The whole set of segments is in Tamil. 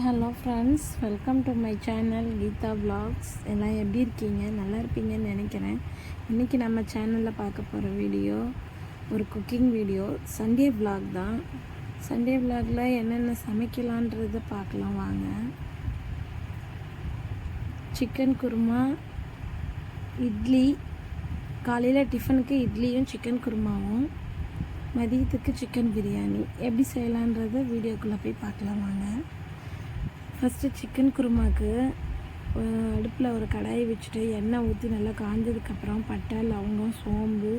Hello friends, welcome to my channel Geetha vlogs. எல்லாம் எப்படி இருக்கீங்க? நல்லா இருப்பீங்கன்னு நினைக்கிறேன். இன்றைக்கி நம்ம சேனலில் பார்க்க போகிற வீடியோ ஒரு குக்கிங் வீடியோ. சண்டே விலாக் தான். சண்டே விலாகில் என்னென்ன சமைக்கலான்றதை பார்க்கலாம் வாங்க. சிக்கன் குருமா, இட்லி, காலையில் டிஃபனுக்கு இட்லியும் சிக்கன் குருமாவும், மதியத்துக்கு சிக்கன் பிரியாணி எப்படி செய்யலான்றதை வீடியோக்குள்ளே போய் பார்க்கலாம் வாங்க. ஃபஸ்ட்டு சிக்கன் குருமாவுக்கு அடுப்பில் ஒரு கடாயை வச்சுட்டு எண்ணெய் ஊற்றி நல்லா காஞ்சதுக்கப்புறம் பட்டை, லவங்கம், சோம்பு,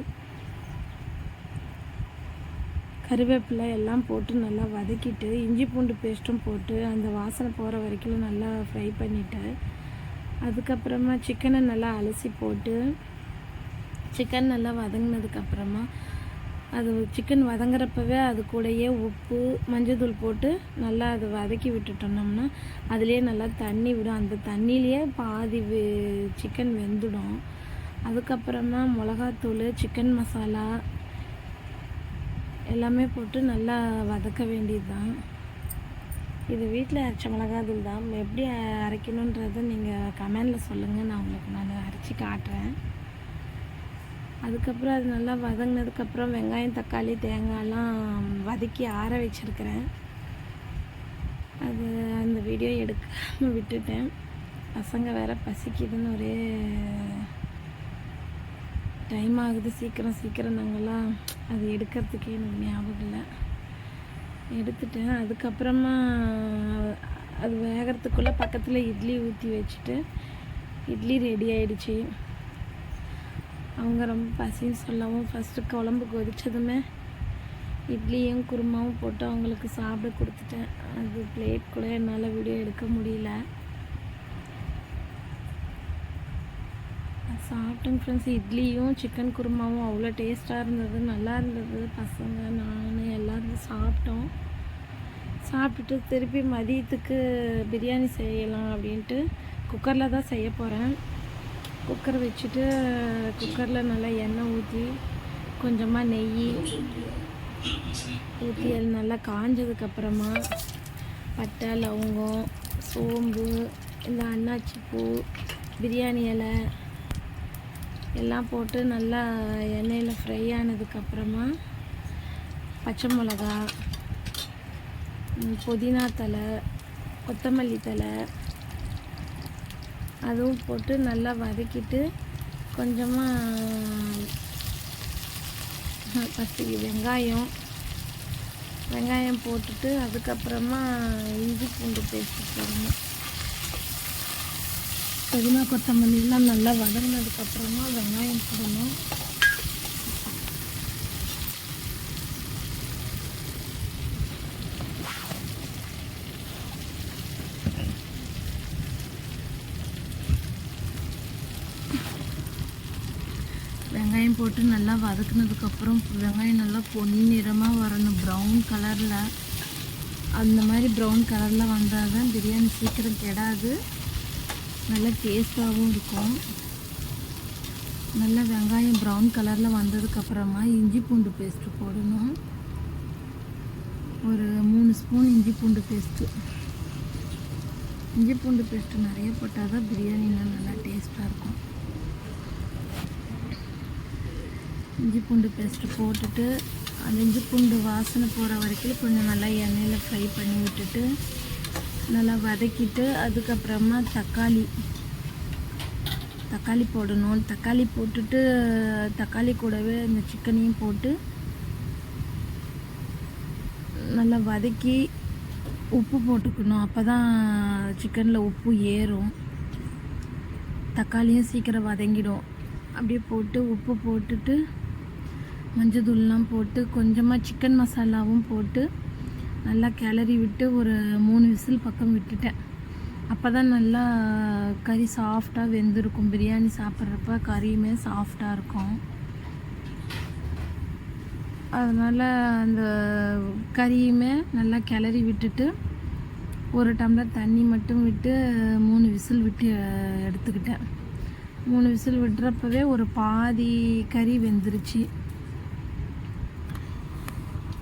கருவேப்பிலை எல்லாம் போட்டு நல்லா வதக்கிட்டு இஞ்சி பூண்டு பேஸ்ட்டும் போட்டு அந்த வாசனை போகிற வரைக்கும் நல்லா ஃப்ரை பண்ணிவிட்டு அதுக்கப்புறமா சிக்கனை நல்லா அலசி போட்டு சிக்கன் நல்லா வதங்கினதுக்கப்புறமா அது சிக்கன் வதங்குறப்பவே அது கூடயே உப்பு, மஞ்சள் போட்டு நல்லா அதை வதக்கி விட்டுட்டோம்னா அதுலேயே நல்லா தண்ணி விடும். அந்த தண்ணியிலேயே பாதி சிக்கன் வெந்துடும். அதுக்கப்புறமா மிளகாத்தூள், சிக்கன் மசாலா எல்லாமே போட்டு நல்லா வதக்க வேண்டியது தான். இது வீட்டில் அரைச்ச மிளகாத்தூள் தான். எப்படி அரைக்கணுன்றதை நீங்கள் கமெண்டில் சொல்லுங்கள், நான் உங்களுக்கு அரைச்சி காட்டுறேன். அதுக்கப்புறம் அது நல்லா வதங்கினதுக்கப்புறம் வெங்காயம், தக்காளி, தேங்காயெல்லாம் வதக்கி ஆற வச்சுருக்கிறேன். அது அந்த வீடியோ எடுக்காமல் விட்டுட்டேன். பசங்க வேறு பசிக்குதுன்னு ஒரே டைம் ஆகுது. சீக்கிரம் நாங்கள்லாம் அது எடுக்கிறதுக்கே எனக்கு ஞாபகம் இல்லை. எடுத்துட்டேன். அதுக்கப்புறமா அது வேகிறதுக்குள்ளே பக்கத்தில் இட்லி ஊற்றி வச்சுட்டு இட்லி ரெடி ஆகிடுச்சி. அவங்க ரொம்ப பசின்னு சொல்லவும் ஃபஸ்ட்டு குழம்பு கொதித்ததுமே இட்லியும் குருமாவும் போட்டு அவங்களுக்கு சாப்பிட கொடுத்துட்டேன். அது பிளேட் கூட என்னால் வீடியோ எடுக்க முடியல. சாப்பிட்டேன் ஃப்ரெண்ட்ஸ். இட்லியும் சிக்கன் குருமாவும் அவ்வளோ டேஸ்ட்டாக இருந்தது, நல்லா இருந்தது. பசங்க, நான் எல்லோரும் சாப்பிட்டோம். சாப்பிட்டுட்டு திருப்பி மதியத்துக்கு பிரியாணி செய்யலாம் அப்படின்ட்டு குக்கரில் தான் செய்ய போகிறேன். குக்கர் வச்சுட்டு குக்கரில் நல்லா எண்ணெய் ஊற்றி கொஞ்சமாக நெய் ஊற்றி அது நல்லா காஞ்சதுக்கப்புறமா பட்டை, லவங்கம், சோம்பு, இந்த அன்னாச்சி பூ, பிரியாணி இலை எல்லாம் போட்டு நல்லா எண்ணெயில் ஃப்ரை ஆனதுக்கப்புறமா பச்சை மிளகா, புதினா தழை, கொத்தமல்லி தழை அதுவும் போட்டு நல்லா வதக்கிட்டு கொஞ்சமாக ஃபஸ்ட்டு வெங்காயம் போட்டுட்டு அதுக்கப்புறமா இஞ்சி பூண்டு பேஸ்ட்டு போடணும். புதினா கொத்தமல்லிலாம் நல்லா வதங்கினதுக்கப்புறமா வெங்காயம் போடணும். வெங்காயம் போட்டு நல்லா வதக்குனதுக்கப்புறம் வெங்காயம் நல்லா பொன்னிறமாக வரணும், ப்ரௌன் கலரில். அந்த மாதிரி ப்ரௌன் கலரில் வந்தால் தான் பிரியாணி சீக்கிரம் கெடாது, நல்லா டேஸ்ட்டாகவும் இருக்கும். நல்லா வெங்காயம் ப்ரௌன் கலரில் வந்ததுக்கப்புறமா இஞ்சி பூண்டு பேஸ்ட்டு போடணும். ஒரு 3 ஸ்பூன் இஞ்சி பூண்டு பேஸ்ட்டு. இஞ்சி பூண்டு பேஸ்ட்டு நிறைய போட்டால் தான் பிரியாணிலாம் நல்லா டேஸ்ட்டாக இருக்கும். இஞ்சி பூண்டு பேஸ்ட்டு போட்டுட்டு அந்த இஞ்சி பூண்டு வாசனை போகிற வரைக்கும் கொஞ்சம் நல்லா எண்ணெயில் ஃப்ரை பண்ணி விட்டுட்டு நல்லா வதக்கிட்டு அதுக்கப்புறமா தக்காளி போடணும். தக்காளி போட்டுட்டு தக்காளி கூடவே இந்த சிக்கனையும் போட்டு நல்லா வதக்கி உப்பு போட்டுக்கணும். அப்போ தான் சிக்கனில் உப்பு ஏறும், தக்காளியும் சீக்கிரம் வதங்கிடும். அப்படியே போட்டு உப்பு போட்டுட்டு மஞ்சள் தூள்லாம் போட்டு கொஞ்சமாக சிக்கன் மசாலாவும் போட்டு நல்லா கிளறி விட்டு ஒரு 3 விசில் பக்கம் விட்டுட்டேன். அப்போ தான் நல்லா கறி சாஃப்டாக வெந்திருக்கும். பிரியாணி சாப்பிட்றப்ப கறியுமே சாஃப்டாக இருக்கும். அதனால் அந்த கறியுமே நல்லா கிளறி விட்டுட்டு ஒரு டம்ளர் தண்ணி மட்டும் விட்டு 3 விசில் விட்டு எடுத்துக்கிட்டேன். 3 விசில் விடுறப்பவே ஒரு பாதி கறி வெந்துருச்சு.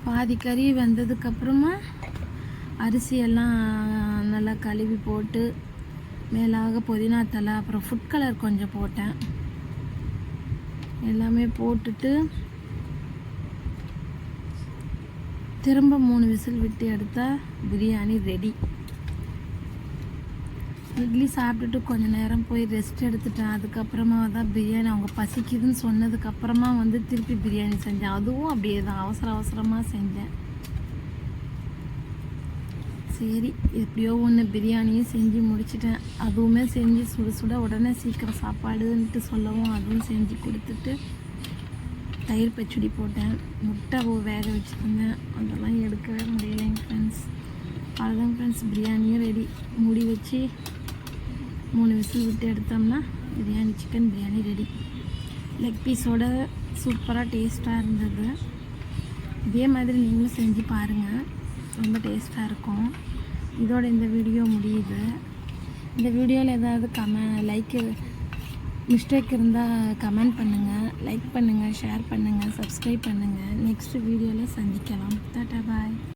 பாதி கறி வெந்ததுக்கப்புறமா அரிசியெல்லாம் நல்லா கழுவி போட்டு மேலாக புதினா தழை அப்புறம் ஃபுட் கலர் கொஞ்சம் போட்டேன். எல்லாமே போட்டுட்டு திரும்ப 3 விசில் விட்டு எடுத்தால் பிரியாணி ரெடி. இட்லி சாப்பிட்டுட்டு கொஞ்சம் நேரம் போய் ரெஸ்ட் எடுத்துட்டேன். அதுக்கப்புறமா தான் பிரியாணி அவங்க பசிக்குதுன்னு சொன்னதுக்கப்புறமா வந்து திருப்பி பிரியாணி செஞ்சேன். அதுவும் அப்படியே தான் அவசரமாக செஞ்சேன். சரி எப்படியோ ஒன்று பிரியாணியும் செஞ்சு முடிச்சிட்டேன். அதுவுமே செஞ்சு சுட உடனே சீக்கிரம் சாப்பாடுன்ட்டு சொல்லவும் அதுவும் செஞ்சு கொடுத்துட்டு தயிர் பச்சடி போட்டேன். முட்டை வேக வச்சுருந்தேன், அதெல்லாம் எடுக்கவே முடியலைங்க ஃப்ரெண்ட்ஸ். அவ்வளோதான் ஃப்ரெண்ட்ஸ், பிரியாணியும் ரெடி. மூடி வச்சு 3 விசில் விட்டு எடுத்தோம்னா biryani, chicken biryani ready. Leg பீஸோட சூப்பராக டேஸ்ட்டாக இருந்தது. இதே மாதிரி நீங்களும் செஞ்சு பாருங்கள், ரொம்ப டேஸ்ட்டாக இருக்கும். இதோட இந்த வீடியோ முடியுது. இந்த வீடியோவில் ஏதாவது மிஸ்டேக் இருந்தால் கமெண்ட் பண்ணுங்கள், லைக் பண்ணுங்கள், ஷேர் பண்ணுங்கள், சப்ஸ்கிரைப் பண்ணுங்கள். நெக்ஸ்ட் வீடியோவில் சந்திக்கலாம். டாடா பாய்.